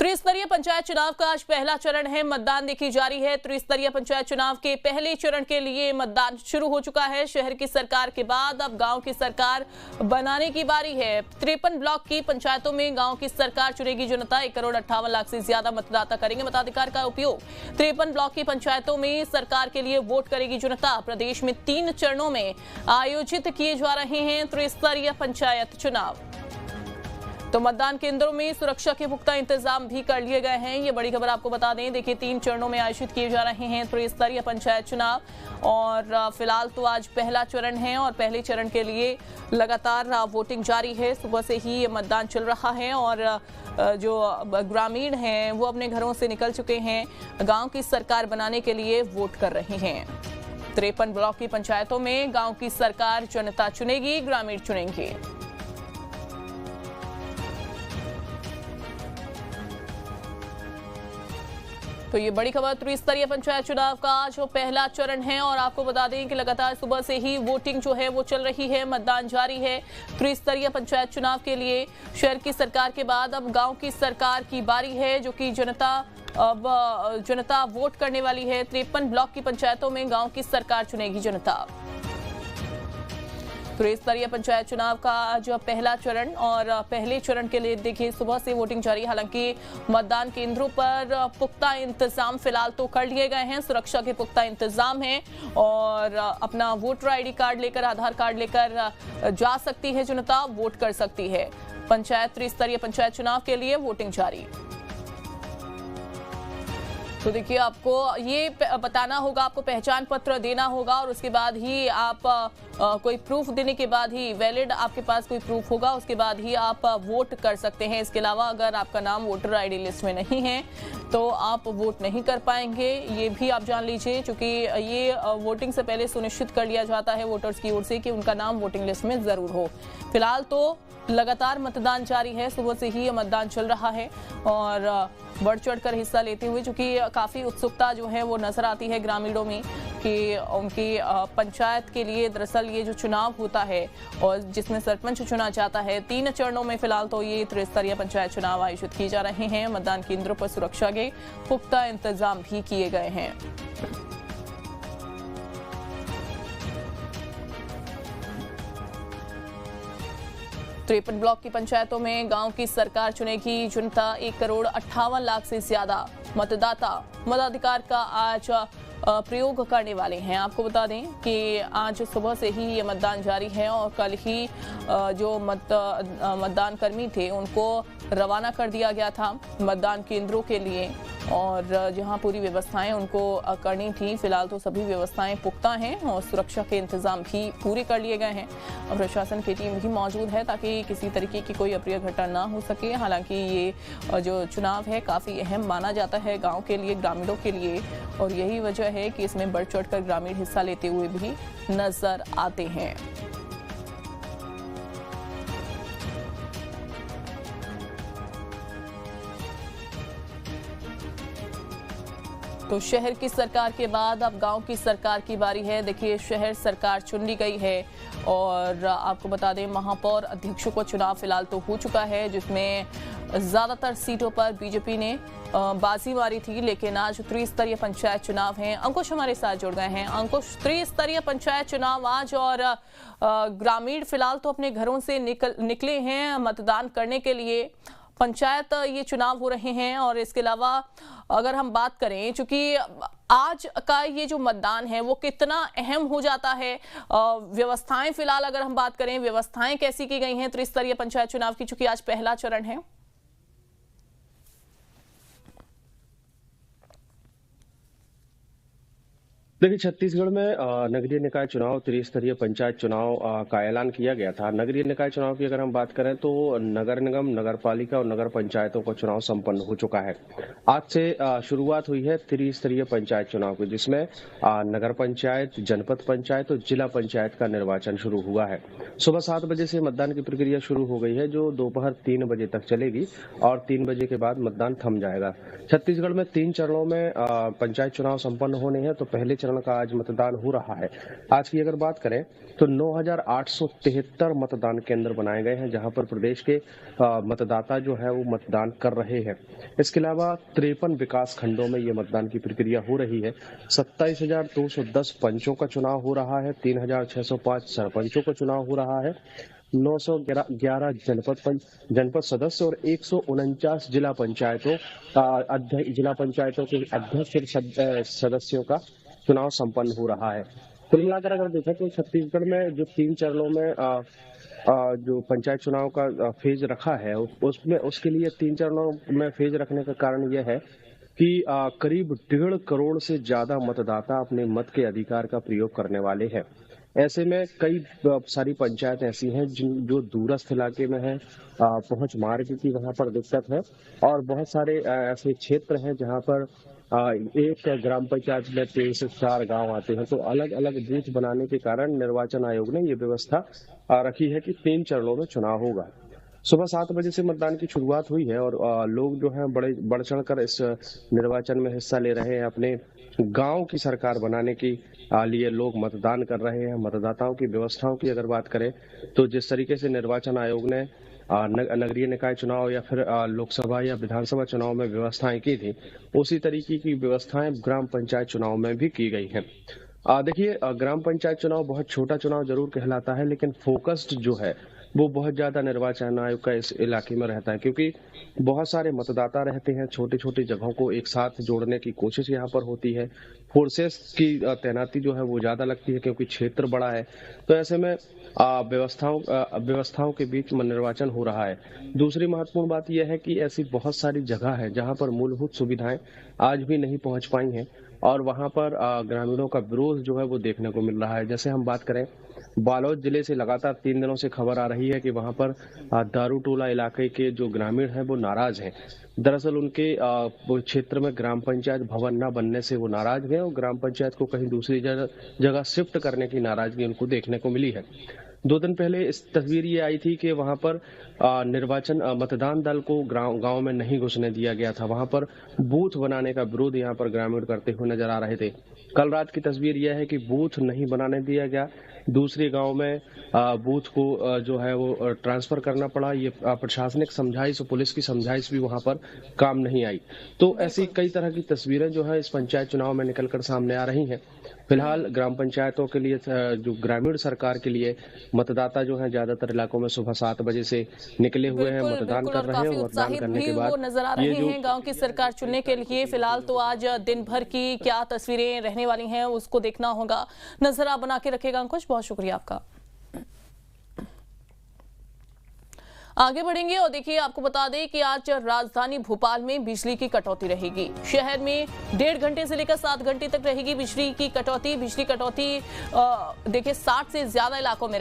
त्रिस्तरीय पंचायत चुनाव का आज पहला चरण है। मतदान देखी जारी है। त्रिस्तरीय पंचायत चुनाव के पहले चरण के लिए मतदान शुरू हो चुका है। शहर की सरकार के बाद अब गांव की सरकार बनाने की बारी है। 53 ब्लॉक की पंचायतों में गांव की सरकार चुनेगी जनता। 1,58,00,000 से ज्यादा मतदाता करेंगे मताधिकार का उपयोग। 53 ब्लॉक की पंचायतों में सरकार के लिए वोट करेगी जनता। प्रदेश में 3 चरणों में आयोजित किए जा रहे हैं त्रिस्तरीय पंचायत चुनाव। तो मतदान केंद्रों में सुरक्षा के पुख्ता इंतजाम भी कर लिए गए हैं। ये बड़ी खबर आपको बता दें। देखिए 3 चरणों में आयोजित किए जा रहे हैं त्रिस्तरीय पंचायत चुनाव और फिलहाल तो आज पहला चरण है और पहले चरण के लिए लगातार वोटिंग जारी है। सुबह से ही ये मतदान चल रहा है और जो ग्रामीण हैं वो अपने घरों से निकल चुके हैं। गाँव की सरकार बनाने के लिए वोट कर रहे हैं। 53 ब्लॉक की पंचायतों में गाँव की सरकार जनता चुनेगी, ग्रामीण चुनेंगे। तो ये बड़ी खबर त्रिस्तरीय पंचायत चुनाव का जो पहला चरण है और आपको बता दें कि लगातार सुबह से ही वोटिंग जो है वो चल रही है। मतदान जारी है त्रिस्तरीय पंचायत चुनाव के लिए। शहर की सरकार के बाद अब गांव की सरकार की बारी है, जो कि जनता वोट करने वाली है। 53 ब्लॉक की पंचायतों में गाँव की सरकार चुनेगी जनता। त्रिस्तरीय पंचायत चुनाव का आज पहला चरण और पहले चरण के लिए देखिए सुबह से वोटिंग जारी। हालांकि मतदान केंद्रों पर पुख्ता इंतजाम फिलहाल तो कर लिए गए हैं। सुरक्षा के पुख्ता इंतजाम हैं और अपना वोटर आईडी कार्ड लेकर, आधार कार्ड लेकर जा सकती है जनता, वोट कर सकती है। त्रिस्तरीय पंचायत चुनाव के लिए वोटिंग जारी। तो देखिए आपको ये बताना होगा, आपको पहचान पत्र देना होगा और उसके बाद ही आप कोई प्रूफ देने के बाद ही, वैलिड आपके पास कोई प्रूफ होगा, उसके बाद ही आप वोट कर सकते हैं। इसके अलावा अगर आपका नाम वोटर आईडी लिस्ट में नहीं है तो आप वोट नहीं कर पाएंगे। ये भी आप जान लीजिए, क्योंकि ये वोटिंग से पहले सुनिश्चित कर लिया जाता है वोटर्स की ओर से कि उनका नाम वोटिंग लिस्ट में जरूर हो। फिलहाल तो लगातार मतदान जारी है। सुबह से ही मतदान चल रहा है और बढ़ चढ़कर हिस्सा लेते हुए, चूंकि काफी उत्सुकता जो है वो नजर आती है ग्रामीणों में कि उनकी पंचायत के लिए दरअसल ये जो चुनाव होता है और जिसमें सरपंच चुना जाता है, 3 चरणों में फिलहाल तो ये त्रिस्तरीय पंचायत चुनाव आयोजित किए जा रहे हैं। मतदान केंद्रों पर सुरक्षा के पुख्ता इंतजाम भी किए गए हैं। 53 ब्लॉक की पंचायतों में गांव की सरकार चुनेगी जनता। 1,58,00,000 से ज्यादा मतदाता मताधिकार का आज प्रयोग करने वाले हैं। आपको बता दें कि आज सुबह से ही ये मतदान जारी है और कल ही जो मतदान कर्मी थे उनको रवाना कर दिया गया था मतदान केंद्रों के लिए और जहां पूरी व्यवस्थाएं उनको करनी थी। फिलहाल तो सभी व्यवस्थाएं पुख्ता हैं और सुरक्षा के इंतजाम भी पूरे कर लिए गए हैं। प्रशासन की टीम भी मौजूद है ताकि किसी तरीके की कोई अप्रिय घटना ना हो सके। हालांकि ये जो चुनाव है काफ़ी अहम माना जाता है गाँव के लिए, ग्रामीणों के लिए, और यही वजह है कि इसमें बढ़ चढ़कर ग्रामीण हिस्सा लेते हुए भी नजर आते हैं। तो शहर की सरकार के बाद अब गांव की सरकार की बारी है। देखिए शहर सरकार चुन ली गई है और आपको बता दें महापौर अध्यक्षों का चुनाव फिलहाल तो हो चुका है, जिसमें ज्यादातर सीटों पर बीजेपी ने बाजी मारी थी। लेकिन आज त्रिस्तरीय पंचायत चुनाव है। अंकुश हमारे साथ जुड़ गए हैं। अंकुश, त्रिस्तरीय पंचायत चुनाव आज और ग्रामीण फिलहाल तो अपने घरों से निकले हैं मतदान करने के लिए। पंचायत ये चुनाव हो रहे हैं और इसके अलावा अगर हम बात करें, चूंकि आज का ये जो मतदान है वो कितना अहम हो जाता है, व्यवस्थाएं फिलहाल अगर हम बात करें, व्यवस्थाएं कैसी की गई हैं त्रिस्तरीय पंचायत चुनाव की, चूंकि आज पहला चरण है? देखिए छत्तीसगढ़ में नगरीय निकाय चुनाव, त्रिस्तरीय पंचायत चुनाव का ऐलान किया गया था। नगरीय निकाय चुनाव की अगर हम बात करें तो नगर निगम, नगर पालिका और नगर पंचायतों का चुनाव संपन्न हो चुका है। आज से शुरुआत हुई है त्रिस्तरीय पंचायत चुनाव की, जिसमें नगर पंचायत, जनपद पंचायत और जिला पंचायत का निर्वाचन शुरू हुआ है। सुबह 7 बजे से मतदान की प्रक्रिया शुरू हो गई है, जो दोपहर 3 बजे तक चलेगी और 3 बजे के बाद मतदान थम जाएगा। छत्तीसगढ़ में 3 चरणों में पंचायत चुनाव संपन्न होने हैं। तो पहले चरण चरण का आज मतदान हो रहा है। आज की अगर बात करें तो 9,873 मतदान केंद्र बनाए गए हैं, जहां पर प्रदेश के मतदाता जो है वो मतदान कर रहे हैं। इसके अलावा 53 विकास खंडों में ये मतदान की प्रक्रिया हो रही है। 27,210 पंचों का चुनाव हो रहा है, 3,605 सरपंचों का चुनाव हो रहा है, 911 जनपद सदस्य और 149 जिला पंचायतों के अध्यक्ष सदस्यों का चुनाव संपन्न हो रहा है। कुल मिलाकर अगर देखें तो छत्तीसगढ़ में जो 3 चरणों में जो पंचायत चुनाव का फेज रखा है, उसमें उसके लिए 3 चरणों में फेज रखने का कारण यह है कि करीब 1.5 करोड़ से ज्यादा मतदाता अपने मत के अधिकार का प्रयोग करने वाले हैं। ऐसे में कई सारी पंचायत ऐसी हैं जो दूरस्थ इलाके में है, पहुंच मार्ग की वहां पर दिक्कत है, और बहुत सारे ऐसे क्षेत्र हैं जहां पर एक ग्राम पंचायत में 3 से 4 गांव आते हैं। तो अलग अलग बूथ बनाने के कारण निर्वाचन आयोग ने ये व्यवस्था रखी है कि 3 चरणों में चुनाव होगा। सुबह 7 बजे से मतदान की शुरुआत हुई है और लोग जो हैं बड़े बढ़ चढ़कर इस निर्वाचन में हिस्सा ले रहे हैं। अपने गांव की सरकार बनाने की लिए लोग मतदान कर रहे हैं। मतदाताओं की व्यवस्थाओं की अगर बात करें तो जिस तरीके से निर्वाचन आयोग ने नगरीय निकाय चुनाव या फिर लोकसभा या विधानसभा चुनाव में व्यवस्थाएं की थी, उसी तरीके की व्यवस्थाएं ग्राम पंचायत चुनाव में भी की गई हैं। देखिए, ग्राम पंचायत चुनाव बहुत छोटा चुनाव जरूर कहलाता है, लेकिन फोकस्ड जो है वो बहुत ज्यादा निर्वाचन आयोग का इस इलाके में रहता है, क्योंकि बहुत सारे मतदाता रहते हैं। छोटी छोटी जगहों को एक साथ जोड़ने की कोशिश यहाँ पर होती है। फोर्सेस की तैनाती जो है वो ज्यादा लगती है क्योंकि क्षेत्र बड़ा है। तो ऐसे में व्यवस्थाओं के बीच निर्वाचन हो रहा है। दूसरी महत्वपूर्ण बात यह है कि ऐसी बहुत सारी जगह है जहां पर मूलभूत सुविधाएं आज भी नहीं पहुंच पाई हैं, और वहां पर ग्रामीणों का विरोध जो है वो देखने को मिल रहा है। जैसे हम बात करें, बालोद जिले से लगातार 3 दिनों से खबर आ रही है कि वहां पर दारूटोला इलाके के जो ग्रामीण हैं वो नाराज हैं। दरअसल उनके क्षेत्र में ग्राम पंचायत भवन न बनने से वो नाराज हैं और ग्राम पंचायत को कहीं दूसरी जगह शिफ्ट करने की नाराजगी उनको देखने को मिली है। 2 दिन पहले इस तस्वीर ये आई थी कि वहां पर मतदान दल को गांव में नहीं घुसने दिया गया था। वहां पर बूथ बनाने का विरोध यहां पर ग्रामीण करते हुए नजर आ रहे थे। कल रात की तस्वीर यह है कि बूथ नहीं बनाने दिया गया, दूसरे गांव में बूथ को जो है वो ट्रांसफर करना पड़ा। ये प्रशासनिक समझाइश और पुलिस की समझाइश भी वहां पर काम नहीं आई। तो ऐसी कई तरह की तस्वीरें जो है इस पंचायत चुनाव में निकलकर सामने आ रही हैं। फिलहाल ग्राम पंचायतों के लिए, जो ग्रामीण सरकार के लिए मतदाता जो है ज्यादातर इलाकों में सुबह 7 बजे से निकले हुए हैं, मतदान कर रहे हैं। मतदान करने के बाद नजर आ रहे हैं गांव की सरकार चुनने के लिए। फिलहाल तो आज दिन भर की क्या तस्वीरें रहने वाली हैं उसको देखना होगा। नजर आप बना के रखेगा अंकुश, बहुत शुक्रिया आपका। आगे बढ़ेंगे और देखिए, आपको बता दें कि आज राजधानी भोपाल में बिजली की कटौती रहेगी। शहर में 1.5 घंटे से लेकर 7 घंटे तक रहेगी बिजली की कटौती। बिजली कटौती देखिए 60 से ज्यादा इलाकों में